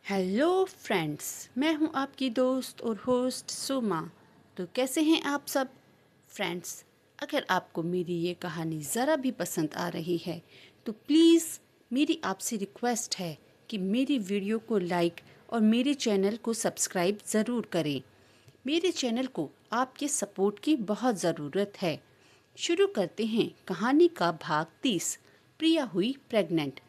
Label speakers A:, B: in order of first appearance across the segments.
A: Hello friends, मैं हूं आपकी दोस्त और होस्ट सुमा। तो कैसे हैं आप सब फ्रेंड्स? अगर आपको मेरी ये कहानी ज़रा भी पसंद आ रही है तो प्लीज़ मेरी आपसे रिक्वेस्ट है कि मेरी वीडियो को लाइक और मेरे चैनल को सब्सक्राइब ज़रूर करें। मेरे चैनल को आपके सपोर्ट की बहुत ज़रूरत है। शुरू करते हैं कहानी का भाग 30। प्रिया हुई प्रेग्नेंट।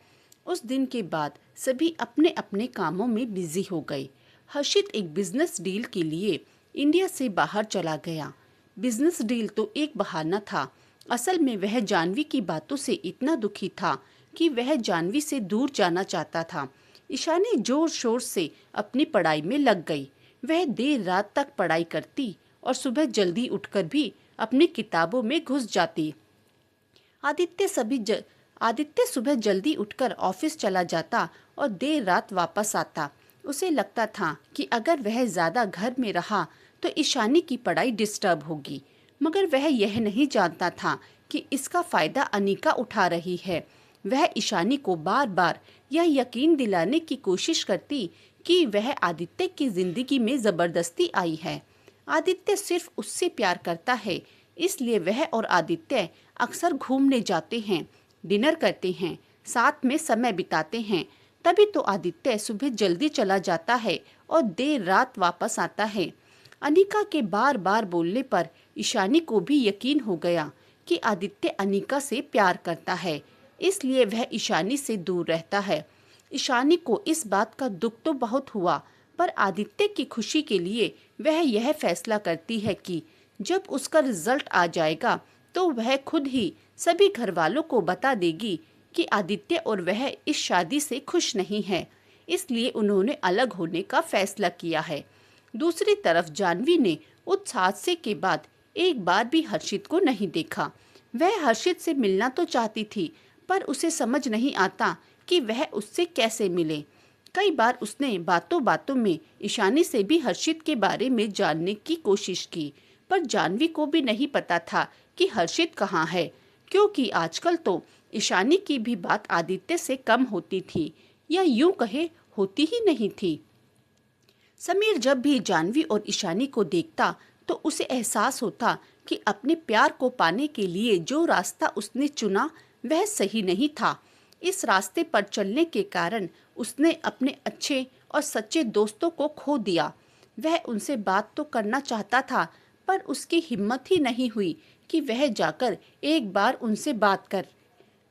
A: उस दिन के बाद सभी अपने अपने कामों में बिजी हो गए। हर्षित एक बिजनेस डील के लिए इंडिया से बाहर चला गया। बिजनेस डील तो एक बहाना था, असल में वह जानवी की बातों से इतना दुखी था कि वह जानवी से दूर जाना चाहता था। ईशानी जोर शोर से अपनी पढ़ाई में लग गई। वह देर रात तक पढ़ाई करती और सुबह जल्दी उठकर भी अपनी किताबों में घुस जाती। आदित्य सुबह जल्दी उठकर ऑफिस चला जाता और देर रात वापस आता। उसे लगता था कि अगर वह ज्यादा घर में रहा तो ईशानी की पढ़ाई डिस्टर्ब होगी, मगर वह यह नहीं जानता था कि इसका फायदा अनीका उठा रही है। वह ईशानी को बार बार यह यकीन दिलाने की कोशिश करती कि वह आदित्य की जिंदगी में जबरदस्ती आई है। आदित्य सिर्फ उससे प्यार करता है, इसलिए वह और आदित्य अक्सर घूमने जाते हैं, डिनर करते हैं, साथ में समय बिताते हैं। तभी तो आदित्य सुबह जल्दी चला जाता है और देर रात वापस आता है। अनीका के बार बार बोलने पर ईशानी को भी यकीन हो गया कि आदित्य अनीका से प्यार करता है, इसलिए वह ईशानी से दूर रहता है। ईशानी को इस बात का दुख तो बहुत हुआ, पर आदित्य की खुशी के लिए वह यह फैसला करती है कि जब उसका रिजल्ट आ जाएगा तो वह खुद ही सभी घर वालों को बता देगी कि आदित्य और वह इस शादी से खुश नहीं है, इसलिए उन्होंने अलग होने का फैसला किया है। दूसरी तरफ जानवी ने उस हादसे के बाद एक बार भी हर्षित को नहीं देखा। वह हर्षित से मिलना तो चाहती थी, पर उसे समझ नहीं आता कि वह उससे कैसे मिले। कई बार उसने बातों बातों में ईशानी से भी हर्षित के बारे में जानने की कोशिश की, पर जानवी को भी नहीं पता था कि हर्षित कहाँ है, क्योंकि आजकल तो ईशानी की भी बात आदित्य से कम होती थी, या यूं कहे होती ही नहीं थी। समीर जब भी जानवी और ईशानी को देखता तो उसे एहसास होता कि अपने प्यार को पाने के लिए जो रास्ता उसने चुना वह सही नहीं था। इस रास्ते पर चलने के कारण उसने अपने अच्छे और सच्चे दोस्तों को खो दिया। वह उनसे बात तो करना चाहता था, पर उसकी हिम्मत ही नहीं हुई कि वह जाकर एक बार उनसे बात कर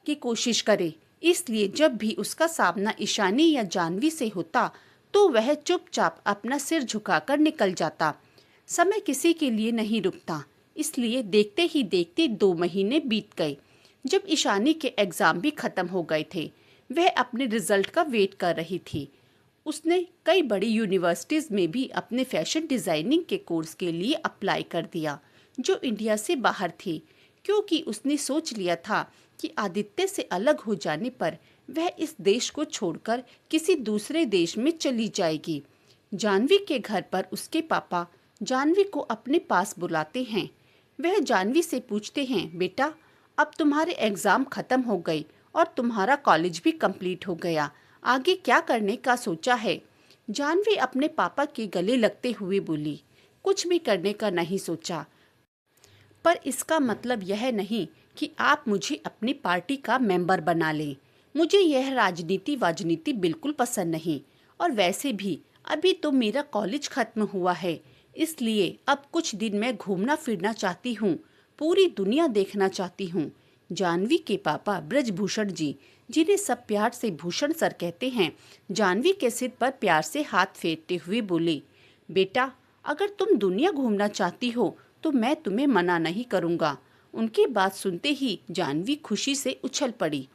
A: की कोशिश करे। इसलिए जब भी उसका सामना ईशानी या जानवी से होता तो वह चुपचाप अपना सिर झुकाकर निकल जाता। समय किसी के लिए नहीं रुकता, इसलिए देखते ही देखते 2 महीने बीत गए। जब ईशानी के एग्जाम भी खत्म हो गए थे, वह अपने रिजल्ट का वेट कर रही थी। उसने कई बड़ी यूनिवर्सिटीज में भी अपने फैशन डिजाइनिंग के कोर्स के लिए अप्लाई कर दिया, जो इंडिया से बाहर थे, क्योंकि उसने सोच लिया था कि आदित्य से अलग हो जाने पर वह इस देश को छोड़कर किसी दूसरे देश में चली जाएगी। जानवी के घर पर उसके पापा जानवी को अपने पास बुलाते हैं। वह जानवी से पूछते हैं, बेटा, अब तुम्हारे एग्जाम खत्म हो गए और तुम्हारा कॉलेज भी कंप्लीट हो गया, आगे क्या करने का सोचा है? जानवी अपने पापा के गले लगते हुए बोली, कुछ भी करने का नहीं सोचा, पर इसका मतलब यह नहीं कि आप मुझे अपनी पार्टी का मेंबर बना लें। मुझे यह राजनीति बिल्कुल पसंद नहीं, और वैसे भी अभी तो मेरा कॉलेज खत्म हुआ है, इसलिए अब कुछ दिन मैं घूमना फिरना चाहती हूँ, पूरी दुनिया देखना चाहती हूँ। जानवी के पापा ब्रजभूषण जी, जिन्हें सब प्यार से भूषण सर कहते हैं, जानवी के सिर पर प्यार से हाथ फेरते हुए बोले, बेटा, अगर तुम दुनिया घूमना चाहती हो तो मैं तुम्हें मना नहीं करूँगा। उनकी बात सुनते ही जानवी खुशी से उछल पड़ी।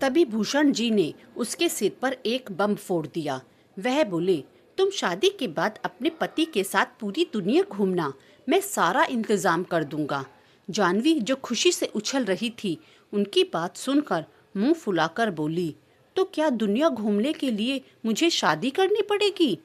A: तभी भूषण जी ने उसके सिर पर एक बम फोड़ दिया। वह बोले, तुम शादी के बाद अपने पति के साथ पूरी दुनिया घूमना, मैं सारा इंतजाम कर दूंगा। जानवी जो खुशी से उछल रही थी, उनकी बात सुनकर मुंह फुलाकर बोली, तो क्या दुनिया घूमने के लिए मुझे शादी करनी पड़ेगी?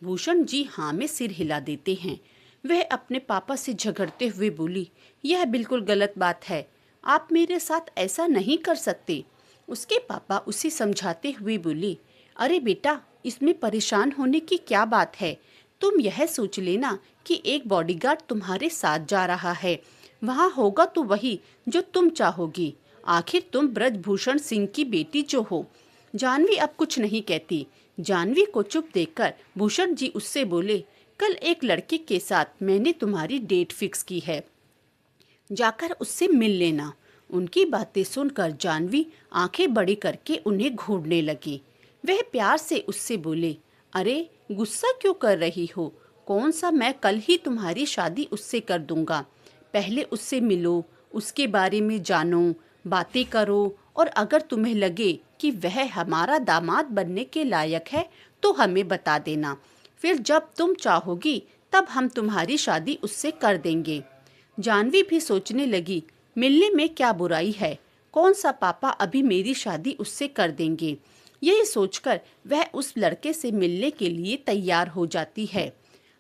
A: भूषण जी हाँ में सिर हिला देते हैं। वह अपने पापा से झगड़ते हुए बोली, यह बिल्कुल गलत बात है, आप मेरे साथ ऐसा नहीं कर सकते। उसके पापा उसे समझाते हुए बोले, अरे बेटा, इसमें परेशान होने की क्या बात है? तुम यह सोच लेना कि एक बॉडीगार्ड तुम्हारे साथ जा रहा है। वहाँ होगा तो वही जो तुम चाहोगी। आखिर तुम ब्रजभूषण सिंह की बेटी जो हो। जानवी अब कुछ नहीं कहती। जानवी को चुप देखकर भूषण जी उससे बोले, कल एक लड़के के साथ मैंने तुम्हारी डेट फिक्स की है, जाकर उससे मिल लेना। उनकी बातें सुनकर जानवी आंखें बड़ी करके उन्हें घूरने लगी। वह प्यार से उससे बोले, अरे गुस्सा क्यों कर रही हो? कौन सा मैं कल ही तुम्हारी शादी उससे कर दूंगा। पहले उससे मिलो, उसके बारे में जानो, बातें करो, और अगर तुम्हें लगे कि वह हमारा दामाद बनने के लायक है तो हमें बता देना। फिर जब तुम चाहोगी तब हम तुम्हारी शादी उससे कर देंगे। जानवी भी सोचने लगी, मिलने में क्या बुराई है? कौन सा पापा अभी मेरी शादी उससे कर देंगे। यही सोचकर वह उस लड़के से मिलने के लिए तैयार हो जाती है।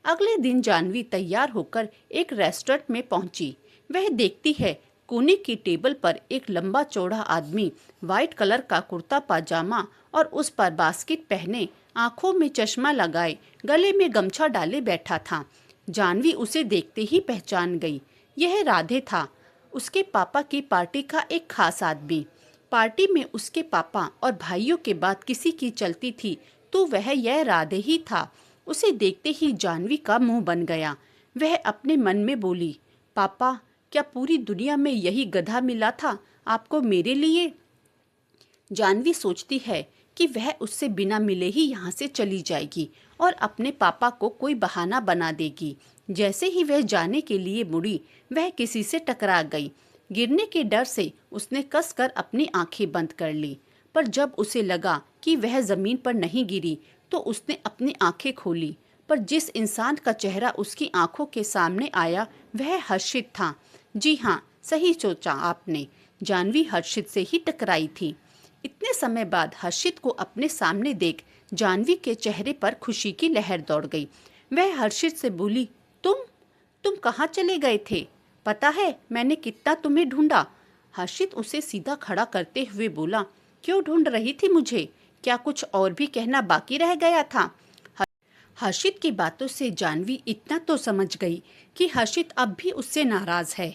A: अगले दिन जानवी तैयार होकर एक रेस्टोरेंट में पहुंची। वह देखती है कोने की टेबल पर एक लंबा चौड़ा आदमी वाइट कलर का कुर्ता पाजामा और उस पर बास्केट पहने, आंखों में चश्मा लगाए, गले में गमछा डाले बैठा था। जानवी उसे देखते ही पहचान गई। यह राधे था, उसके पापा की पार्टी का एक खास आदमी। पार्टी में उसके पापा और भाइयों के बाद किसी की चलती थी तो वह यह राधे ही था। उसे देखते ही जानवी का मुंह बन गया। वह अपने मन में बोली, पापा, क्या पूरी दुनिया में यही गधा मिला था आपको मेरे लिए? जानवी सोचती है कि वह उससे बिना मिले ही यहाँ से चली जाएगी और अपने पापा को कोई बहाना बना देगी। जैसे ही वह जाने के लिए मुड़ी, वह किसी से टकरा गई। गिरने के डर से उसने कसकर अपनी आंखें बंद कर ली, पर जब उसे लगा कि वह जमीन पर नहीं गिरी तो उसने अपनी आंखें खोली। पर जिस इंसान का चेहरा उसकी आंखों के सामने आया वह हर्षित था। जी हाँ, सही सोचा आपने, जानवी हर्षित से ही टकराई थी। इतने समय बाद हर्षित को अपने सामने देख जानवी के चेहरे पर खुशी की लहर दौड़ गई। वह हर्षित से बोली, तुम कहाँ चले गए थे? पता है मैंने कितना तुम्हें ढूंढा। हर्षित उसे सीधा खड़ा करते हुए बोला, क्यों ढूंढ रही थी मुझे? क्या कुछ और भी कहना बाकी रह गया था? हर्षित की बातों से जानवी इतना तो समझ गई कि हर्षित अब भी उससे नाराज है।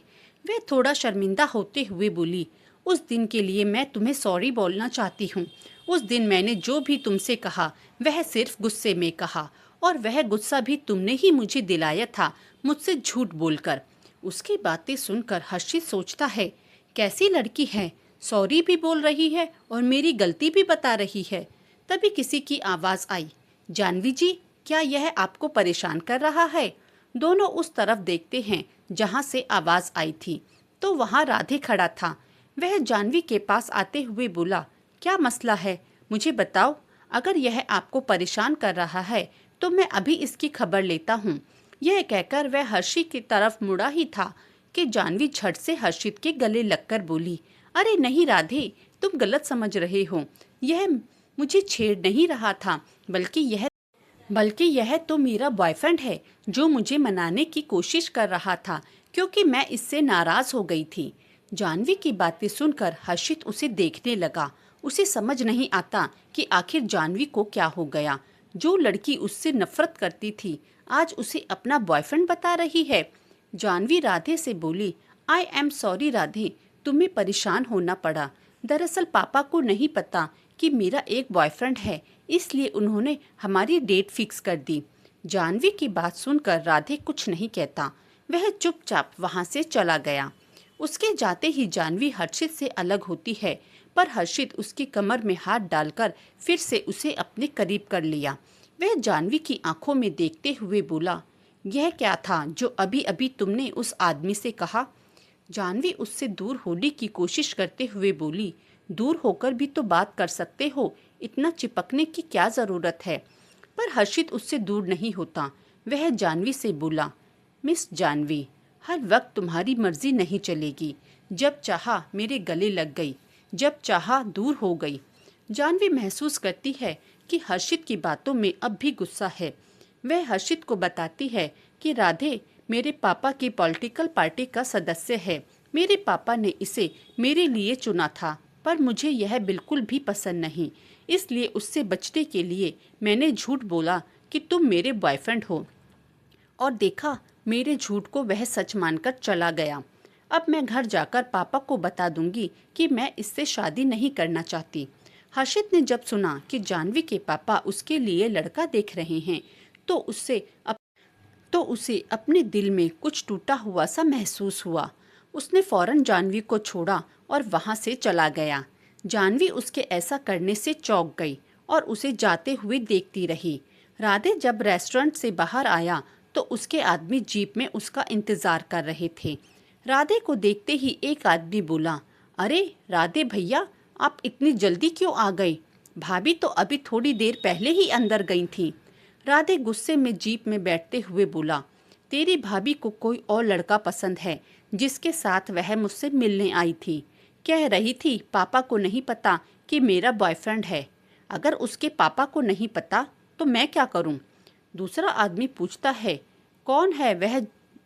A: वह थोड़ा शर्मिंदा होते हुए बोली, उस दिन के लिए मैं तुम्हें सॉरी बोलना चाहती हूँ। उस दिन मैंने जो भी तुमसे कहा वह सिर्फ गुस्से में कहा, और वह गुस्सा भी तुमने ही मुझे दिलाया था, मुझसे झूठ बोलकर। उसकी बातें सुनकर हर्षित सोचता है, कैसी लड़की है, सॉरी भी बोल रही है और मेरी गलती भी बता रही है। तभी किसी की आवाज़ आई, जानवी जी, क्या यह आपको परेशान कर रहा है? दोनों उस तरफ देखते हैं जहां से आवाज़ आई थी, तो वहां राधे खड़ा था। वह जानवी के पास आते हुए बोला, क्या मसला है, मुझे बताओ। अगर यह आपको परेशान कर रहा है तो मैं अभी इसकी खबर लेता हूँ। यह कहकर वह हर्षित की तरफ मुड़ा ही था कि जानवी झट से हर्षित के गले लगकर बोली, अरे नहीं राधे, तुम गलत समझ रहे हो। यह मुझे छेड़ नहीं रहा था, बल्कि यह तो मेरा बॉयफ्रेंड है जो मुझे मनाने की कोशिश कर रहा था क्योंकि मैं इससे नाराज हो गई थी। जानवी की बातें सुनकर हर्षित उसे देखने लगा। उसे समझ नहीं आता कि आखिर जानवी को क्या हो गया। जो लड़की उससे नफरत करती थी आज उसे अपना बॉयफ्रेंड बता रही है। जानवी राधे से बोली, आई एम सॉरी राधे, तुम्हें परेशान होना पड़ा। दरअसल पापा को नहीं पता कि मेरा एक बॉयफ्रेंड है, इसलिए उन्होंने हमारी डेट फिक्स कर दी। जानवी की बात सुनकर राधे कुछ नहीं कहता। वह चुपचाप वहां से चला गया। उसके जाते ही जानवी हर्षित से अलग होती है, पर हर्षित उसकी कमर में हाथ डालकर फिर से उसे अपने करीब कर लिया। वह जानवी की आंखों में देखते हुए बोला, यह क्या था जो अभी अभी तुमने उस आदमी से कहा? जानवी उससे दूर होने की कोशिश करते हुए बोली, दूर होकर भी तो बात कर सकते हो, इतना चिपकने की क्या जरूरत है? पर हर्षित उससे दूर नहीं होता। वह जानवी से बोला, मिस जानवी, हर वक्त तुम्हारी मर्जी नहीं चलेगी। जब चाहा मेरे गले लग गई, जब चाहा दूर हो गई। जानवी महसूस करती है कि हर्षित की बातों में अब भी गुस्सा है। वह हर्षित को बताती है कि राधे मेरे पापा की पॉलिटिकल पार्टी का सदस्य है। मेरे पापा ने इसे मेरे लिए चुना था, पर मुझे यह बिल्कुल भी पसंद नहीं। इसलिए उससे बचने के लिए मैंने झूठ बोला कि तुम मेरे बॉयफ्रेंड हो, और देखा मेरे झूठ को वह सच मानकर चला गया। अब मैं घर जाकर पापा को बता दूंगी कि मैं इससे शादी नहीं करना चाहती। हर्षित ने जब सुना कि जाह्नवी के पापा उसके लिए लड़का देख रहे हैं तो उसे अपने दिल में कुछ टूटा हुआ सा महसूस हुआ। उसने फौरन जाह्नवी को छोड़ा और वहां से चला गया। जाह्नवी उसके ऐसा करने से चौंक गई और उसे जाते हुए देखती रही। राधे जब रेस्टोरेंट से बाहर आया तो उसके आदमी जीप में उसका इंतजार कर रहे थे। राधे को देखते ही एक आदमी बोला, अरे राधे भैया, आप इतनी जल्दी क्यों आ गए? भाभी तो अभी थोड़ी देर पहले ही अंदर गई थी। राधे गुस्से में जीप में बैठते हुए बोला, तेरी भाभी को कोई और लड़का पसंद है जिसके साथ वह मुझसे मिलने आई थी। कह रही थी पापा को नहीं पता कि मेरा बॉयफ्रेंड है। अगर उसके पापा को नहीं पता तो मैं क्या करूं? दूसरा आदमी पूछता है, कौन है वह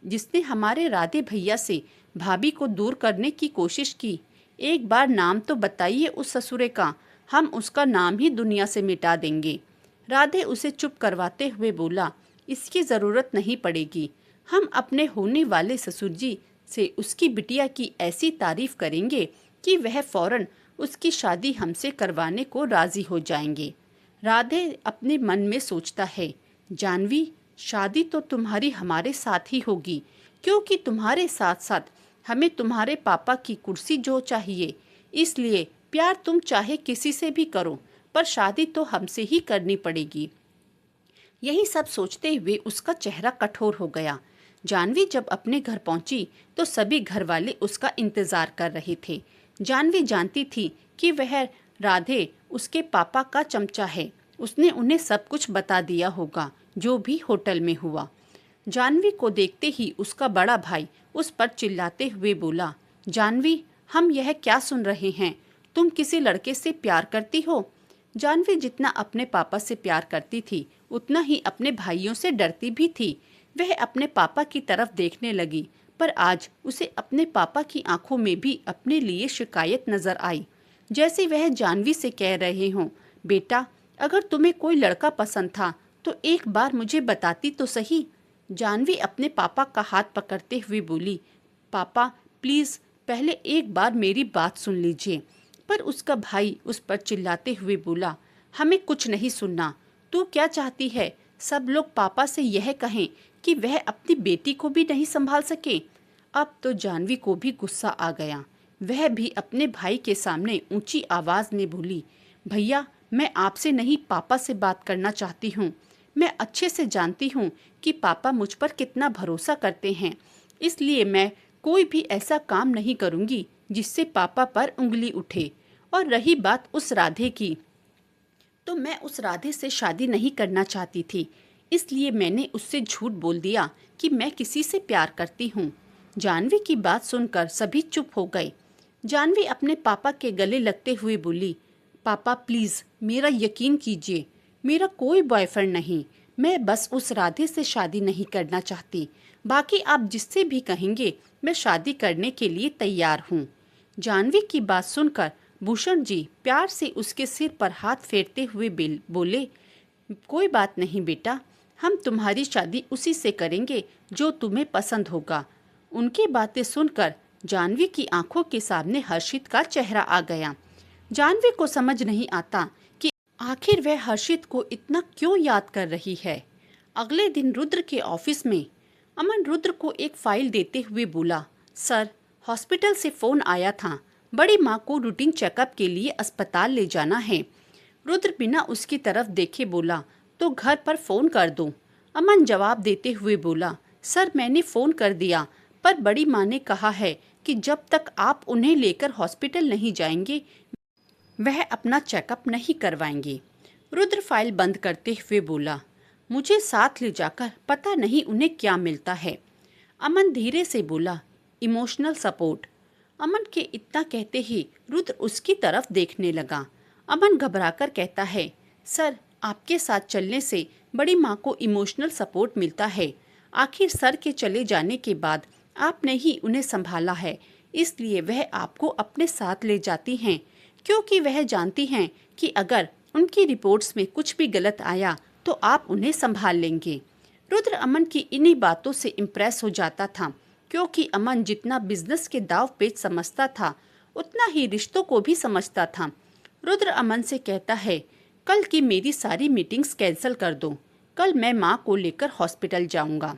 A: जिसने हमारे राधे भैया से भाभी को दूर करने की कोशिश की? एक बार नाम तो बताइए उस ससुरे का, हम उसका नाम ही दुनिया से मिटा देंगे। राधे उसे चुप करवाते हुए बोला, इसकी ज़रूरत नहीं पड़ेगी। हम अपने होने वाले ससुर जी से उसकी बिटिया की ऐसी तारीफ करेंगे कि वह फौरन उसकी शादी हमसे करवाने को राजी हो जाएंगे। राधे अपने मन में सोचता है, जाह्नवी, शादी तो तुम्हारी हमारे साथ ही होगी, क्योंकि तुम्हारे साथ साथ हमें तुम्हारे पापा की कुर्सी जो चाहिए। इसलिए प्यार तुम चाहे किसी से भी करो, पर शादी तो हमसे ही करनी पड़ेगी। यही सब सोचते हुए उसका चेहरा कठोर हो गया। जाह्नवी जब अपने घर पहुंची तो सभी घर वाले उसका इंतजार कर रहे थे। जाह्नवी जानती थी कि वह राधे उसके पापा का चमचा है। उसने उन्हें सब कुछ बता दिया होगा जो भी होटल में हुआ। जाह्नवी को देखते ही उसका बड़ा भाई उस पर चिल्लाते हुए बोला, जाह्नवी, हम यह क्या सुन रहे हैं? तुम किसी लड़के से प्यार करती हो? जाह्नवी जितना अपने पापा से प्यार करती थी उतना ही अपने भाइयों से डरती भी थी। वह अपने पापा की तरफ देखने लगी, पर आज उसे अपने पापा की आंखों में भी अपने लिए शिकायत नजर आई, जैसे वह जाह्नवी से कह रहे हों, बेटा, अगर तुम्हें कोई लड़का पसंद था तो एक बार मुझे बताती तो सही। जाह्नवी अपने पापा का हाथ पकड़ते हुए बोली, पापा प्लीज पहले एक बार मेरी बात सुन लीजिए। पर उसका भाई उस पर चिल्लाते हुए बोला, हमें कुछ नहीं सुनना। तू क्या चाहती है? सब लोग पापा से यह कहें कि वह अपनी बेटी को भी नहीं संभाल सके। अब तो जाह्नवी को भी गुस्सा आ गया। वह भी अपने भाई के सामने ऊंची आवाज में बोली, भैया, मैं आपसे नहीं पापा से बात करना चाहती हूँ। मैं अच्छे से जानती हूँ कि पापा मुझ पर कितना भरोसा करते हैं, इसलिए मैं कोई भी ऐसा काम नहीं करूँगी जिससे पापा पर उंगली उठे। और रही बात उस राधे की, तो मैं उस राधे से शादी नहीं करना चाहती थी, इसलिए मैंने उससे झूठ बोल दिया कि मैं किसी से प्यार करती हूँ। जाह्नवी की बात सुनकर सभी चुप हो गए। जाह्नवी अपने पापा के गले लगते हुए बोली, पापा प्लीज मेरा यकीन कीजिए, मेरा कोई बॉयफ्रेंड नहीं। मैं बस उस राधे से शादी नहीं करना चाहती। बाकी आप जिससे भी कहेंगे मैं शादी करने के लिए तैयार हूँ। जाह्नवी की बात सुनकर भूषण जी प्यार से उसके सिर पर हाथ फेरते हुए बोले, कोई बात नहीं बेटा, हम तुम्हारी शादी उसी से करेंगे जो तुम्हें पसंद होगा। उनकी बातें सुनकर जाह्नवी की आंखों के सामने हर्षित का चेहरा आ गया। जाह्नवी को समझ नहीं आता कि आखिर वह हर्षित को इतना क्यों याद कर रही है। अगले दिन रुद्र के ऑफिस में अमन रुद्र को एक फाइल देते हुए बोला, सर, हॉस्पिटल से फोन आया था, बड़ी माँ को रूटीन चेकअप के लिए अस्पताल ले जाना है। रुद्र बिना उसकी तरफ देखे बोला, तो घर पर फोन कर दो। अमन जवाब देते हुए बोला, सर मैंने फोन कर दिया, पर बड़ी माँ ने कहा है कि जब तक आप उन्हें लेकर हॉस्पिटल नहीं जाएंगे वह अपना चेकअप नहीं करवाएंगे। रुद्र फाइल बंद करते हुए बोला, मुझे साथ ले जाकर पता नहीं उन्हें क्या मिलता है। अमन धीरे से बोला, इमोशनल सपोर्ट। अमन के इतना कहते ही रुद्र उसकी तरफ देखने लगा। अमन घबराकर कहता है, सर, आपके साथ चलने से बड़ी माँ को इमोशनल सपोर्ट मिलता है। आखिर सर के चले जाने के बाद आपने ही उन्हें संभाला है, इसलिए वह आपको अपने साथ ले जाती हैं, क्योंकि वह जानती हैं कि अगर उनकी रिपोर्ट्स में कुछ भी गलत आया तो आप उन्हें संभाल लेंगे। रुद्र अमन की इन्हीं बातों से इम्प्रेस हो जाता था, क्योंकि अमन जितना बिजनेस के दाव पेच समझता था उतना ही रिश्तों को भी समझता था। रुद्र अमन से कहता है, कल की मेरी सारी मीटिंग्स कैंसिल कर दो, कल मैं माँ को लेकर हॉस्पिटल जाऊंगा।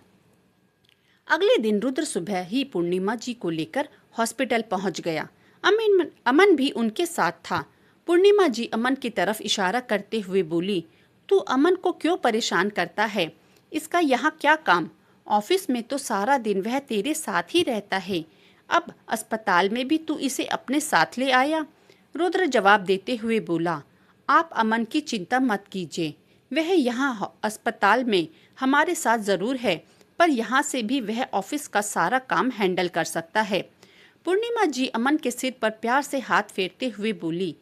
A: अगले दिन रुद्र सुबह ही पूर्णिमा जी को लेकर हॉस्पिटल पहुंच गया। अमन भी उनके साथ था। पूर्णिमा जी अमन की तरफ इशारा करते हुए बोली, तू अमन को क्यों परेशान करता है? इसका यहाँ क्या काम? ऑफिस में तो सारा दिन वह तेरे साथ ही रहता है, अब अस्पताल में भी तू इसे अपने साथ ले आया। रुद्र जवाब देते हुए बोला, आप अमन की चिंता मत कीजिए, वह यहाँ अस्पताल में हमारे साथ जरूर है, पर यहाँ से भी वह ऑफिस का सारा काम हैंडल कर सकता है। पूर्णिमा जी अमन के सिर पर प्यार से हाथ फेरते हुए बोली,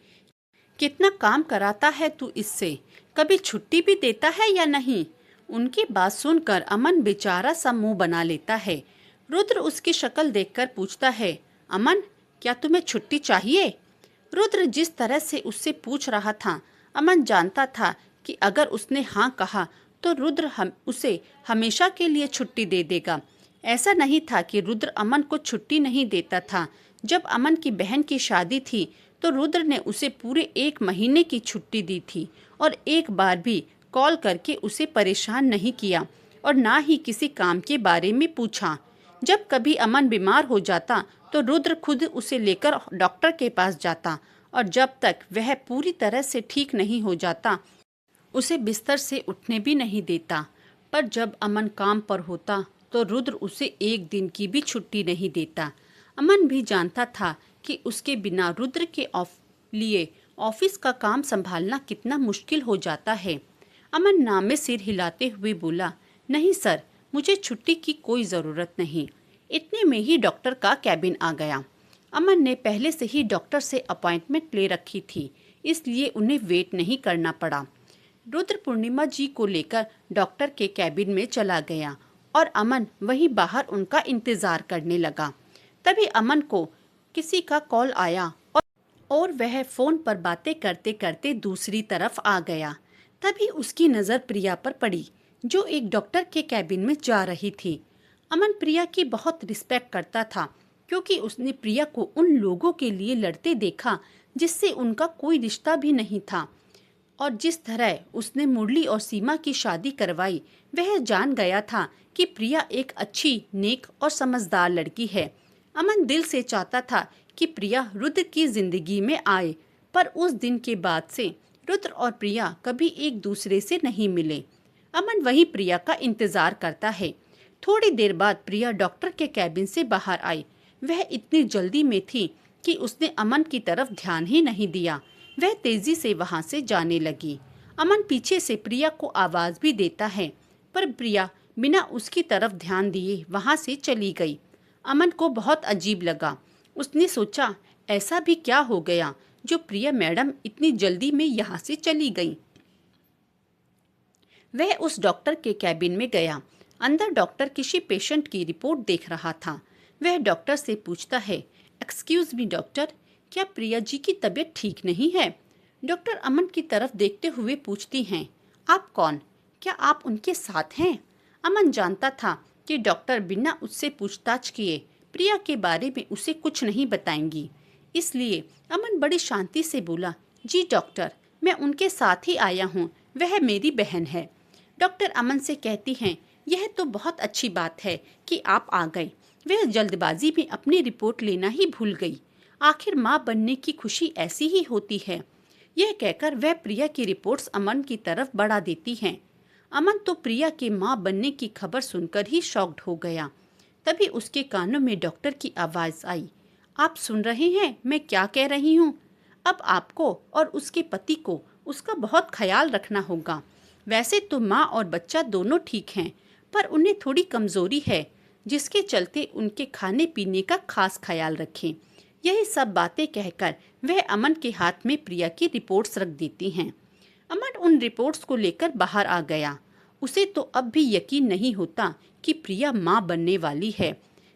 A: कितना काम कराता है तू इससे, कभी छुट्टी भी देता है या नहीं? उनकी बात सुनकर अमन बेचारा सा मुंह बना लेता है। रुद्र उसकी शक्ल देखकर पूछता है, अमन क्या तुम्हें छुट्टी चाहिए? रुद्र जिस तरह से उससे पूछ रहा था, अमन जानता था कि अगर उसने हाँ कहा तो रुद्र उसे हमेशा के लिए छुट्टी दे देगा। ऐसा नहीं था कि रुद्र अमन को छुट्टी नहीं देता था। जब अमन की बहन की शादी थी तो रुद्र ने उसे पूरे 1 महीने की छुट्टी दी थी और एक बार भी कॉल करके उसे परेशान नहीं किया और ना ही किसी काम के बारे में पूछा। जब कभी अमन बीमार हो जाता तो रुद्र खुद उसे लेकर डॉक्टर के पास जाता और जब तक वह पूरी तरह से ठीक नहीं हो जाता उसे बिस्तर से उठने भी नहीं देता। पर जब अमन काम पर होता तो रुद्र उसे 1 दिन की भी छुट्टी नहीं देता। अमन भी जानता था कि उसके बिना रुद्र के लिए ऑफिस का काम संभालना कितना मुश्किल हो जाता है। अमन नाम में सिर हिलाते हुए बोला, नहीं सर, मुझे छुट्टी की कोई ज़रूरत नहीं। इतने में ही डॉक्टर का कैबिन आ गया। अमन ने पहले से ही डॉक्टर से अपॉइंटमेंट ले रखी थी, इसलिए उन्हें वेट नहीं करना पड़ा। रुद्र पूर्णिमा जी को लेकर डॉक्टर के कैबिन में चला गया और अमन वहीं बाहर उनका इंतजार करने लगा। तभी अमन को किसी का कॉल आया और वह फोन पर बातें करते करते दूसरी तरफ आ गया। तभी उसकी नज़र प्रिया पर पड़ी, जो एक डॉक्टर के कैबिन में जा रही थी। अमन प्रिया की बहुत रिस्पेक्ट करता था, क्योंकि उसने प्रिया को उन लोगों के लिए लड़ते देखा जिससे उनका कोई रिश्ता भी नहीं था, और जिस तरह उसने मुरली और सीमा की शादी करवाई, वह जान गया था कि प्रिया एक अच्छी, नेक और समझदार लड़की है। अमन दिल से चाहता था कि प्रिया रुद्र की जिंदगी में आए, पर उस दिन के बाद से रुद्र और प्रिया कभी एक दूसरे से नहीं मिले। अमन वहीं प्रिया का इंतजार करता है। थोड़ी देर बाद प्रिया डॉक्टर के कैबिन से बाहर आई। वह इतनी जल्दी में थी कि उसने अमन की तरफ ध्यान ही नहीं दिया। वह तेजी से वहां से जाने लगी। अमन पीछे से प्रिया को आवाज भी देता है, पर प्रिया बिना उसकी तरफ ध्यान दिए वहां से चली गई। अमन को बहुत अजीब लगा। उसने सोचा, ऐसा भी क्या हो गया जो प्रिया मैडम इतनी जल्दी में यहाँ से चली गई। वह उस डॉक्टर के कैबिन में गया। अंदर डॉक्टर किसी पेशेंट की रिपोर्ट देख रहा था। वह डॉक्टर से पूछता है, एक्सक्यूज मी डॉक्टर, क्या प्रिया जी की तबीयत ठीक नहीं है? डॉक्टर अमन की तरफ देखते हुए पूछती हैं, आप कौन? क्या आप उनके साथ हैं? अमन जानता था कि डॉक्टर बिना उससे पूछताछ किए प्रिया के बारे में उसे कुछ नहीं बताएंगी, इसलिए अमन बड़ी शांति से बोला, जी डॉक्टर, मैं उनके साथ ही आया हूँ, वह मेरी बहन है। डॉक्टर अमन से कहती हैं, यह तो बहुत अच्छी बात है कि आप आ गए। वह जल्दबाजी में अपनी रिपोर्ट लेना ही भूल गई। आखिर माँ बनने की खुशी ऐसी ही होती है। यह कहकर वह प्रिया की रिपोर्ट्स अमन की तरफ बढ़ा देती हैं। अमन तो प्रिया के माँ बनने की खबर सुनकर ही शॉक्ड हो गया। तभी उसके कानों में डॉक्टर की आवाज़ आई, आप सुन रहे हैं मैं क्या कह रही हूँ? अब आपको और उसके पति को उसका बहुत ख्याल रखना होगा। वैसे तो माँ और बच्चा दोनों ठीक हैं, पर उन्हें थोड़ी कमज़ोरी है, जिसके चलते उनके खाने पीने का खास ख्याल रखें। यही सब बातें कहकर वह अमन के हाथ में प्रिया की रिपोर्ट्स रख देती हैं। अमन उन रिपोर्ट्स को लेकर बाहर आ गया। उसे तो अब भी यकीन नहीं होता कि प्रिया माँ बनने वाली है।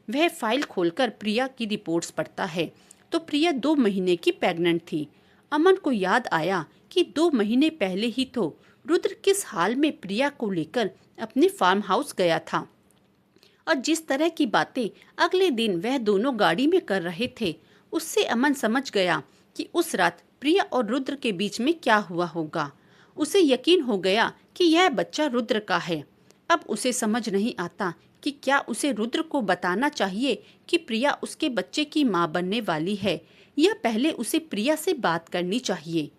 A: वह फाइल खोलकर प्रिया की रिपोर्ट्स पढ़ता है तो प्रिया 2 महीने की प्रेग्नेंट थी। अमन को याद आया कि 2 महीने पहले ही तो रुद्र किस हाल में प्रिया को लेकर अपने फार्म हाउस गया था और जिस तरह की बातें अगले दिन वह दोनों गाड़ी में कर रहे थे, उससे अमन समझ गया कि उस रात प्रिया और रुद्र के बीच में क्या हुआ होगा। उसे यकीन हो गया कि यह बच्चा रुद्र का है। अब उसे समझ नहीं आता कि क्या उसे रुद्र को बताना चाहिए कि प्रिया उसके बच्चे की माँ बनने वाली है, या पहले उसे प्रिया से बात करनी चाहिए।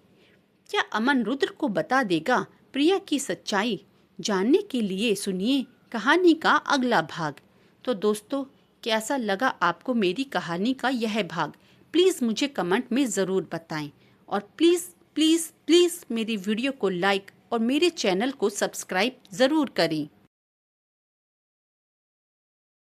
A: क्या अमन रुद्र को बता देगा प्रिया की सच्चाई? जानने के लिए सुनिए कहानी का अगला भाग। तो दोस्तों, कैसा लगा आपको मेरी कहानी का यह भाग? प्लीज़ मुझे कमेंट में ज़रूर बताएं और प्लीज़ प्लीज़ प्लीज़ मेरी वीडियो को लाइक और मेरे चैनल को सब्सक्राइब ज़रूर करें।